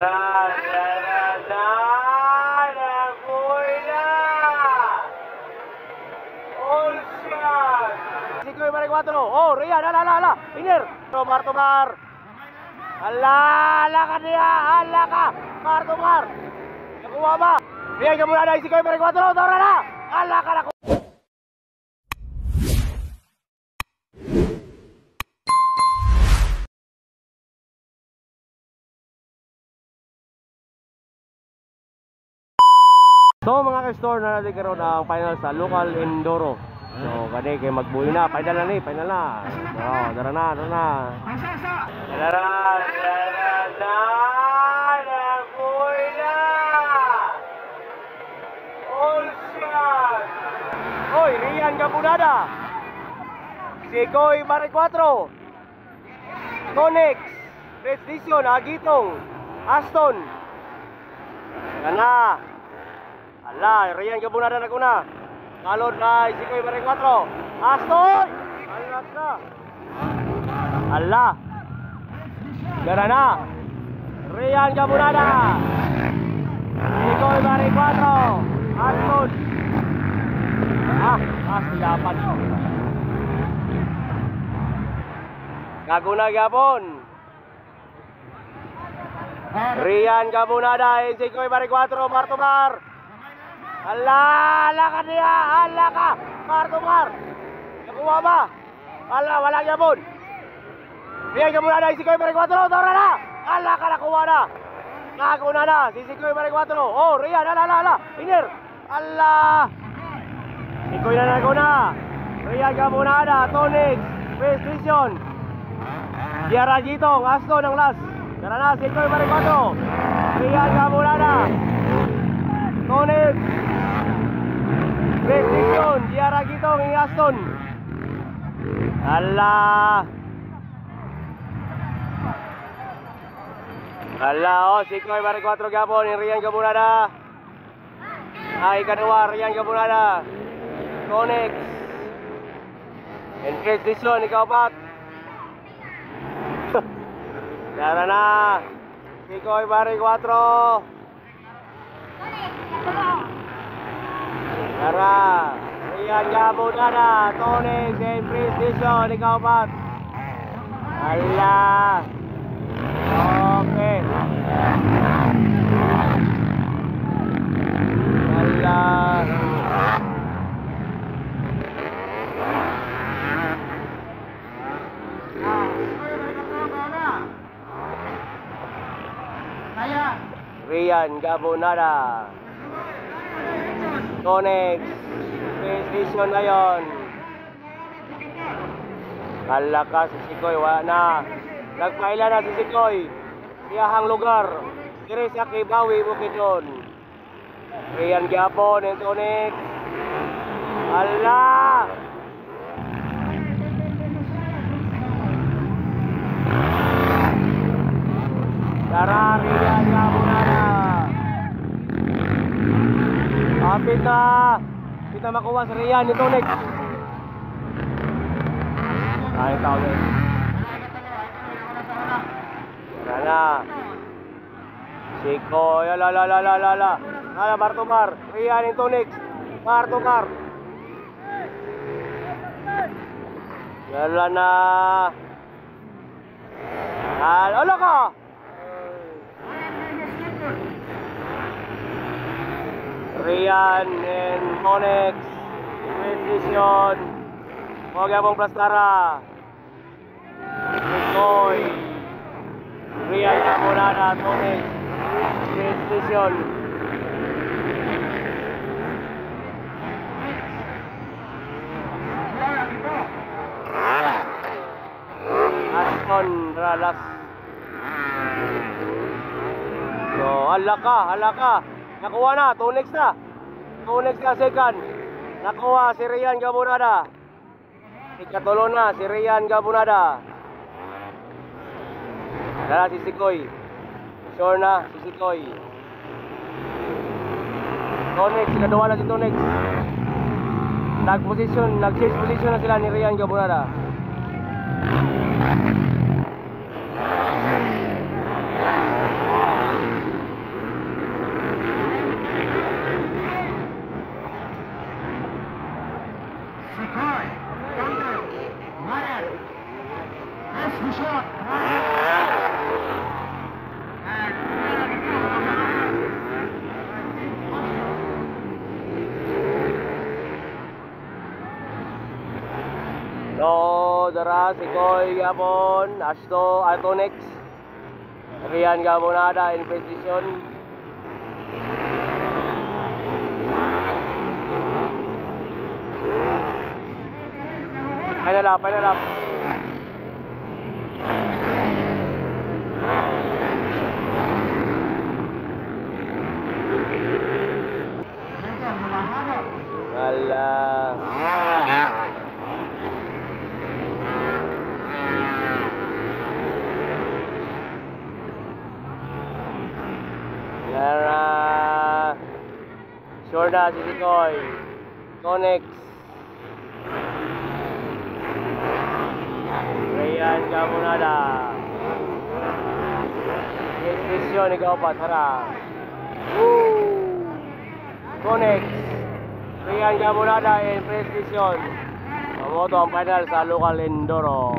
Oh, Rian, ala, Iner, Tomar, ala ka niya, ala ka, Tomar, nakuha ba? Rian ka muna na, Isikoy, Mari 4, tara na, ala ka na. So mga ka-store na natin karoon ang final sa local Enduro. So kani kay magbuhi na, final na. So tara na. Nagbuhi na. All shot. Oy, Rian Gabunada. Isikoy Mari 4. Conex, Precision, Agitong, Aston. Kana. Ala, Rian Gabunada na kuna. Kalod na Isikoy Mari 4. Aston! Ala ka. Ala. Gara na. Rian Gabunada. Isikoy Mari 4. Aston. Dapat. Gaguna gapon. Rian Gabunada, Isikoy Mari 4, Martumar. Ala ka niya, ala ka, Martumar. Nakuha ba? Ala, wala gapon. Rian Gabunada, Isikoy Mari 4, tara na. Ala ka, nakuha na. Gaguna na, Isikoy Mari 4. Oh, Rian, ala, Iner. Ala. Isikoy na naguna. Rian Gabunada, Tonic, Precision. Diara Gitong, Aston ang last. Tara na, Isikoy Mari 4. Rian Gabunada. Tonic. Precision, Diara Gitong, Aston. Ala, oh, Isikoy Mari 4 gapon, Rian Gabunada. Ikaduha, Rian Gabunada. Conex. And Precision, ikaw pat. Tara na. Isikoy Mari 4. Tara. Rian Gabunada. Conex and Precision, ikaw pat. Ala. Okay. Ala. Rian Gabunada. Conex. Precision na yun. Kalakas si Isikoy, wala na. Nagpaila na si Isikoy. Iyahang lugar. Diri sa Kibawi, Bukidnon. Rian Gapon and Conex. Ala! Tara, Rian Gabunada. Kita makuha sa Rian ni Conex. Ay, tao na. Tara. Isikoy, ala, Martumar. Rian ni Conex. Martumar. Yala na. Ala ka. Rian and Conex. Precision. Huwag yapong plastara. Isikoy. Rian Gabunada, Conex. Precision. Aston Ralas. So, ala ka. Nakuha na, Conex na second. Nakuha si Rian Gabunada. Ikatulo na si Rian Gabunada. Dala si Isikoy. Sure na si Isikoy. Conex, ikaduha na si Conex. Nag-change position na sila ni Rian Gabunada. Tara, si Koy gapon, Asto, Atonex. Rian gapon ada in precision. Final lap, final lap. Alah. Lara. Sure na si Koy. Conex. Rian Gamonada. Expression ikaw pa, tara. Woo! Conex. Rian Gamonada in precision. Mamoto ang final sa local Enduro.